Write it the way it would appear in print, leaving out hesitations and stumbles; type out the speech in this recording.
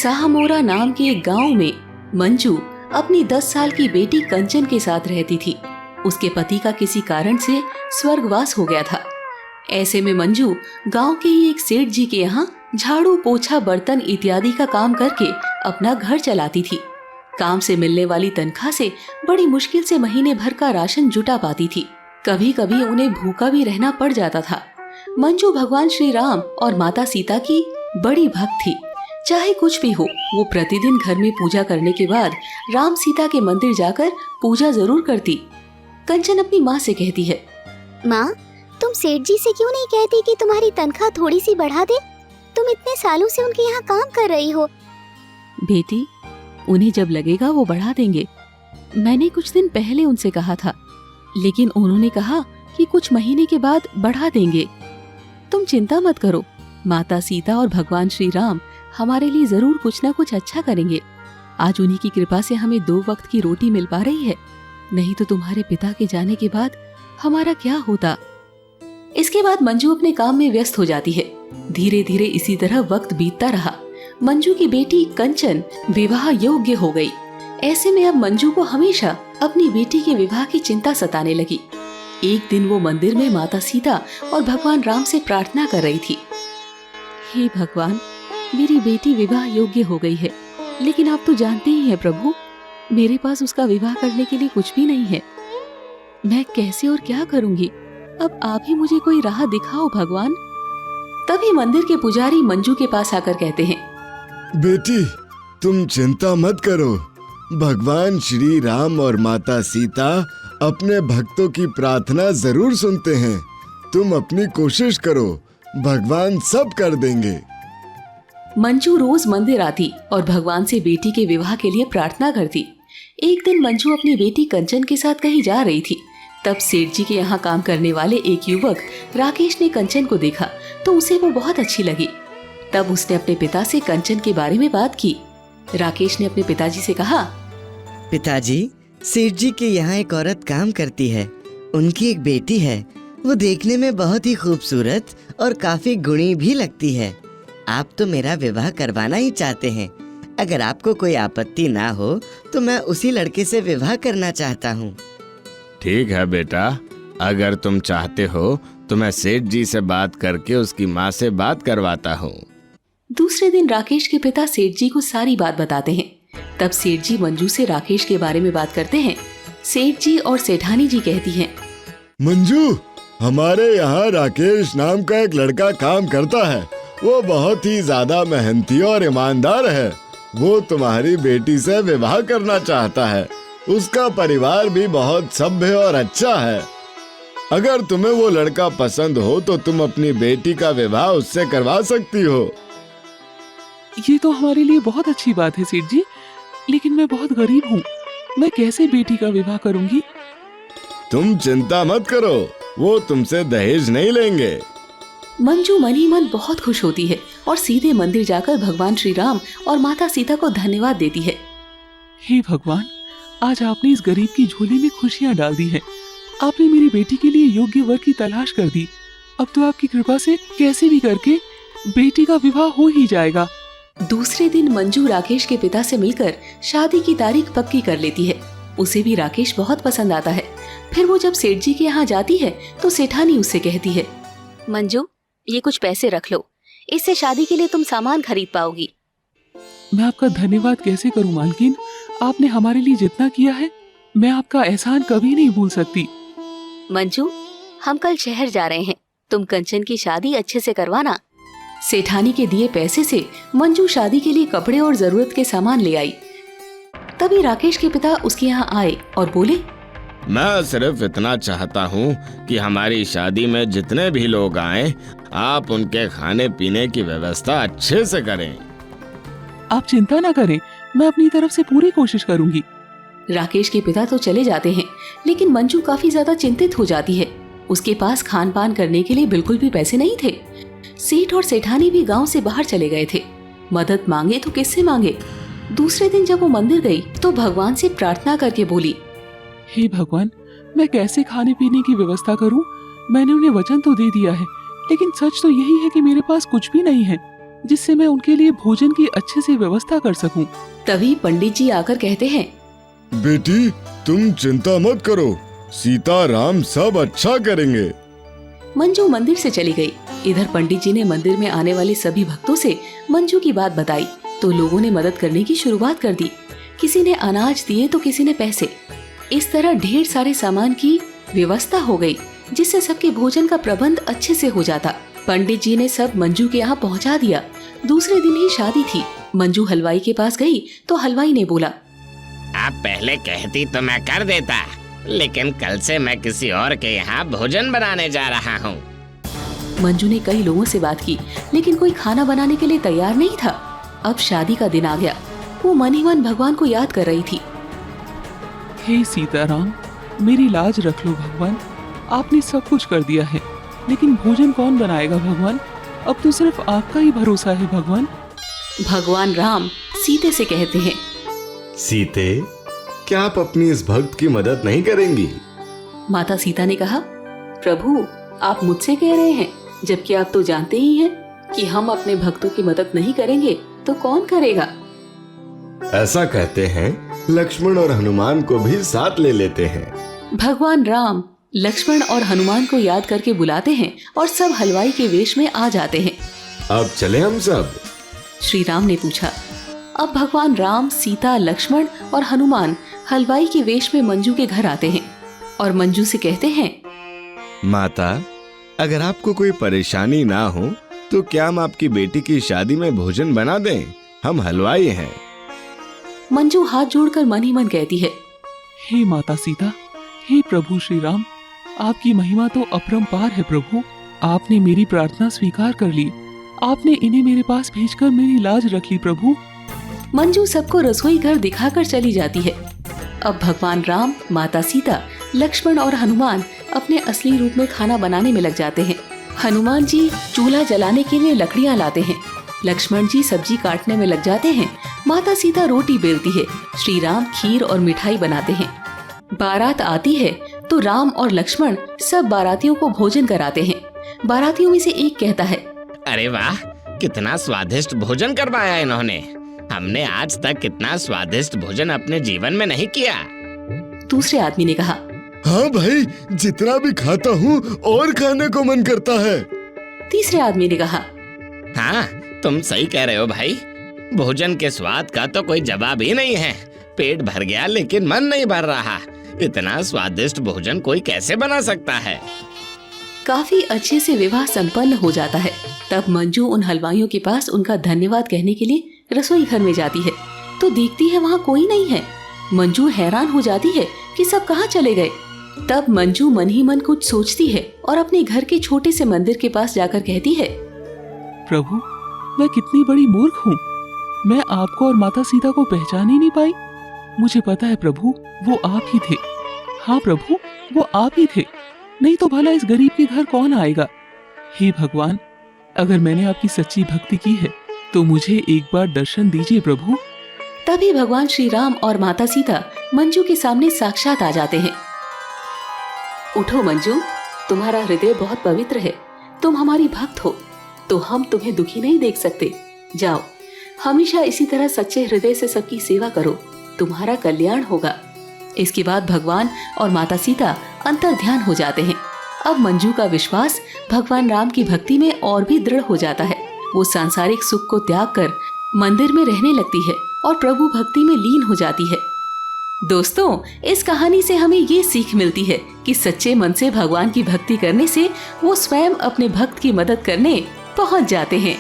साहमोरा नाम के एक गांव में मंजू अपनी 10 साल की बेटी कंचन के साथ रहती थी। उसके पति का किसी कारण से स्वर्गवास हो गया था। ऐसे में मंजू गांव के ही एक सेठ जी के यहाँ झाड़ू, पोछा, बर्तन इत्यादि का काम करके अपना घर चलाती थी। काम से मिलने वाली तनख्वाह से बड़ी मुश्किल से महीने भर का राशन जुटा पाती थी। कभी कभी उन्हें भूखा भी रहना पड़ जाता था। मंजू भगवान श्री राम और माता सीता की बड़ी भक्त थी। चाहे कुछ भी हो, वो प्रतिदिन घर में पूजा करने के बाद राम सीता के मंदिर जाकर पूजा जरूर करती। कंचन अपनी माँ से कहती है, माँ, तुम सेठ जी से क्यों नहीं कहती कि तुम्हारी तनख्वाह थोड़ी सी बढ़ा दे? तुम इतने सालों से उनके यहाँ काम कर रही हो। बेटी, उन्हें जब लगेगा वो बढ़ा देंगे। मैंने कुछ दिन पहले उनसे कहा था, लेकिन उन्होंने कहा कि कुछ महीने के बाद बढ़ा देंगे। तुम चिंता मत करो, माता सीता और भगवान श्री राम हमारे लिए जरूर कुछ न कुछ अच्छा करेंगे। आज उन्हीं की कृपा से हमें 2 वक्त की रोटी मिल पा रही है, नहीं तो तुम्हारे पिता के जाने के बाद हमारा क्या होता। इसके बाद मंजू अपने काम में व्यस्त हो जाती है। धीरे धीरे इसी तरह वक्त बीतता रहा। मंजू की बेटी कंचन विवाह योग्य हो गई। ऐसे में अब मंजू को हमेशा अपनी बेटी के विवाह की चिंता सताने लगी। एक दिन वो मंदिर में माता सीता और भगवान राम से प्रार्थना कर रही थी, हे भगवान, मेरी बेटी विवाह योग्य हो गई है, लेकिन आप तो जानते ही हैं प्रभु, मेरे पास उसका विवाह करने के लिए कुछ भी नहीं है। मैं कैसे और क्या करूंगी? अब आप ही मुझे कोई राह दिखाओ भगवान। तभी मंदिर के पुजारी मंजू के पास आकर कहते हैं, बेटी, तुम चिंता मत करो। भगवान श्री राम और माता सीता अपने भक्तों की प्रार्थना जरूर सुनते हैं। तुम अपनी कोशिश करो, भगवान सब कर देंगे। मंजू रोज मंदिर आती और भगवान से बेटी के विवाह के लिए प्रार्थना करती। एक दिन मंजू अपनी बेटी कंचन के साथ कहीं जा रही थी। तब सेठ जी के यहाँ काम करने वाले एक युवक राकेश ने कंचन को देखा तो उसे वो बहुत अच्छी लगी। तब उसने अपने पिता से कंचन के बारे में बात की। राकेश ने अपने पिताजी से कहा, पिताजी, सेठ जी के यहाँ एक औरत काम करती है। उनकी एक बेटी है। वो देखने में बहुत ही खूबसूरत और काफी गुणी भी लगती है। आप तो मेरा विवाह करवाना ही चाहते हैं। अगर आपको कोई आपत्ति ना हो तो मैं उसी लड़के से विवाह करना चाहता हूँ। ठीक है बेटा, अगर तुम चाहते हो तो मैं सेठ जी से बात करके उसकी माँ से बात करवाता हूँ। दूसरे दिन राकेश के पिता सेठ जी को सारी बात बताते हैं। तब सेठ जी मंजू से राकेश के बारे में बात करते हैं। सेठ जी और सेठानी जी कहती हैं, मंजू, हमारे यहाँ राकेश नाम का एक लड़का काम करता है। वो बहुत ही ज्यादा मेहनती और ईमानदार है। वो तुम्हारी बेटी से विवाह करना चाहता है। उसका परिवार भी बहुत सभ्य और अच्छा है। अगर तुम्हें वो लड़का पसंद हो तो तुम अपनी बेटी का विवाह उससे करवा सकती हो। ये तो हमारे लिए बहुत अच्छी बात है सेठ जी, लेकिन मैं बहुत गरीब हूँ। मैं कैसे बेटी का विवाह करूँगी? तुम चिंता मत करो, वो तुमसे दहेज नहीं लेंगे। मंजू मन ही मन बहुत खुश होती है और सीधे मंदिर जाकर भगवान श्री राम और माता सीता को धन्यवाद देती है। हे भगवान, आज आपने इस गरीब की झोली में खुशियाँ डाल दी हैं। आपने मेरी बेटी के लिए योग्य वर की तलाश कर दी। अब तो आपकी कृपा से कैसे भी करके बेटी का विवाह हो ही जाएगा। दूसरे दिन मंजू राकेश के पिता से मिलकर शादी की तारीख पक्की कर लेती है। उसे भी राकेश बहुत पसंद आता है। फिर वो जब सेठ जी के यहाँ जाती है तो सेठानी उससे कहती है, मंजू, ये कुछ पैसे रख लो, इससे शादी के लिए तुम सामान खरीद पाओगी। मैं आपका धन्यवाद कैसे करूं मालकिन? आपने हमारे लिए जितना किया है, मैं आपका एहसान कभी नहीं भूल सकती। मंजू, हम कल शहर जा रहे हैं, तुम कंचन की शादी अच्छे से करवाना। सेठानी के दिए पैसे से मंजू शादी के लिए कपड़े और जरूरत के सामान ले आई। तभी राकेश के पिता उसके यहाँ आए और बोले, मैं सिर्फ इतना चाहता हूँ कि हमारी शादी में जितने भी लोग आएं, आप उनके खाने पीने की व्यवस्था अच्छे से करें। आप चिंता ना करें, मैं अपनी तरफ से पूरी कोशिश करूंगी। राकेश के पिता तो चले जाते हैं, लेकिन मंजू काफी ज्यादा चिंतित हो जाती है। उसके पास खान पान करने के लिए बिल्कुल भी पैसे नहीं थे। सेठ और सेठानी भी गांव से बाहर चले गए थे। मदद मांगे तो किससे मांगे? दूसरे दिन जब वो मंदिर गई तो भगवान से प्रार्थना करके बोली, हे भगवान, मैं कैसे खाने पीने की व्यवस्था करूं? मैंने उन्हें वचन तो दे दिया है, लेकिन सच तो यही है कि मेरे पास कुछ भी नहीं है। जिससे मैं उनके लिए भोजन की अच्छे से व्यवस्था कर सकूं। तभी पंडित जी आकर कहते हैं, बेटी तुम चिंता मत करो, सीता राम सब अच्छा करेंगे। मंजू मंदिर से चली गई। इधर पंडित जी ने मंदिर में आने वाले सभी भक्तों से मंजू की बात बताई तो लोगों ने मदद करने की शुरुआत कर दी। किसी ने अनाज दिए तो किसी ने पैसे। इस तरह ढेर सारे सामान की व्यवस्था हो गई जिससे सबके भोजन का प्रबंध अच्छे से हो जाता। पंडित जी ने सब मंजू के यहाँ पहुँचा दिया। दूसरे दिन ही शादी थी। मंजू हलवाई के पास गई तो हलवाई ने बोला, आप पहले कहती तो मैं कर देता, लेकिन कल से मैं किसी और के यहाँ भोजन बनाने जा रहा हूँ। मंजू ने कई लोगों से बात की लेकिन कोई खाना बनाने के लिए तैयार नहीं था। अब शादी का दिन आ गया। वो मन ही मन भगवान को याद कर रही थी। हे सीताराम, मेरी लाज रख लो भगवान। आपने सब कुछ कर दिया है, लेकिन भोजन कौन बनाएगा भगवान? अब तो सिर्फ आपका ही भरोसा है भगवान। भगवान राम सीते से कहते हैं, सीते क्या आप अपनी इस भक्त की मदद नहीं करेंगी? माता सीता ने कहा, प्रभु आप मुझसे कह रहे हैं, जबकि आप तो जानते ही हैं कि हम अपने भक्तों की मदद नहीं करेंगे तो कौन करेगा? ऐसा कहते हैं लक्ष्मण और हनुमान को भी साथ ले लेते हैं। भगवान राम लक्ष्मण और हनुमान को याद करके बुलाते हैं और सब हलवाई के वेश में आ जाते हैं। अब चले हम सब? श्री राम ने पूछा। अब भगवान राम, सीता, लक्ष्मण और हनुमान हलवाई के वेश में मंजू के घर आते हैं और मंजू से कहते हैं, माता अगर आपको कोई परेशानी ना हो तो क्या हम आपकी बेटी की शादी में भोजन बना दें? हम हलवाई हैं। मंजू हाथ जोड़कर मन ही मन कहती है, हे माता सीता, हे प्रभु श्री राम, आपकी महिमा तो अपरंपार है प्रभु। आपने मेरी प्रार्थना स्वीकार कर ली। आपने इन्हें मेरे पास भेजकर मेरी लाज रख ली प्रभु। मंजू सबको रसोई घर दिखाकर चली जाती है। अब भगवान राम, माता सीता, लक्ष्मण और हनुमान अपने असली रूप में खाना बनाने में लग जाते हैं। हनुमान जी चूल्हा जलाने के लिए लकड़ियां लाते हैं। लक्ष्मण जी सब्जी काटने में लग जाते हैं। माता सीता रोटी बेलती है। श्री राम खीर और मिठाई बनाते हैं। बारात आती है तो राम और लक्ष्मण सब बारातियों को भोजन कराते हैं। बारातियों में से एक कहता है, अरे वाह, कितना स्वादिष्ट भोजन करवाया इन्होंने। हमने आज तक कितना स्वादिष्ट भोजन अपने जीवन में नहीं किया। दूसरे आदमी ने कहा, हाँ भाई, जितना भी खाता हूँ और खाने को मन करता है। तीसरे आदमी ने कहा, हाँ तुम सही कह रहे हो भाई, भोजन के स्वाद का तो कोई जवाब ही नहीं है। पेट भर गया लेकिन मन नहीं भर रहा। इतना स्वादिष्ट भोजन कोई कैसे बना सकता है। काफी अच्छे से विवाह संपन्न हो जाता है। तब मंजू उन हलवाइयों के पास उनका धन्यवाद कहने के लिए रसोई घर में जाती है तो देखती है वहाँ कोई नहीं है। मंजू हैरान हो जाती है कि सब कहाँ चले गए। तब मंजू मन ही मन कुछ सोचती है और अपने घर के छोटे से मंदिर के पास जाकर कहती है, प्रभु मैं कितनी बड़ी मूर्ख हूँ। मैं आपको और माता सीता को पहचान ही नहीं पाई। मुझे पता है प्रभु, वो आप ही थे। हाँ प्रभु, वो आप ही थे, नहीं तो भला इस गरीब के घर कौन आएगा। हे भगवान, अगर मैंने आपकी सच्ची भक्ति की है तो मुझे एक बार दर्शन दीजिए प्रभु। तभी भगवान श्री राम और माता सीता मंजू के सामने साक्षात आ जाते हैं। उठो मंजू, तुम्हारा हृदय बहुत पवित्र है। तुम हमारी भक्त हो तो हम तुम्हें दुखी नहीं देख सकते। जाओ, हमेशा इसी तरह सच्चे हृदय से सबकी सेवा करो, तुम्हारा कल्याण होगा। इसके बाद भगवान और माता सीता अंतर ध्यान हो जाते हैं। अब मंजू का विश्वास भगवान राम की भक्ति में और भी दृढ़ हो जाता है। वो सांसारिक सुख को त्याग कर मंदिर में रहने लगती है और प्रभु भक्ति में लीन हो जाती है। दोस्तों, इस कहानी से हमें ये सीख मिलती है कि सच्चे मन से भगवान की भक्ति करने से वो स्वयं अपने भक्त की मदद करने पहुंच जाते हैं।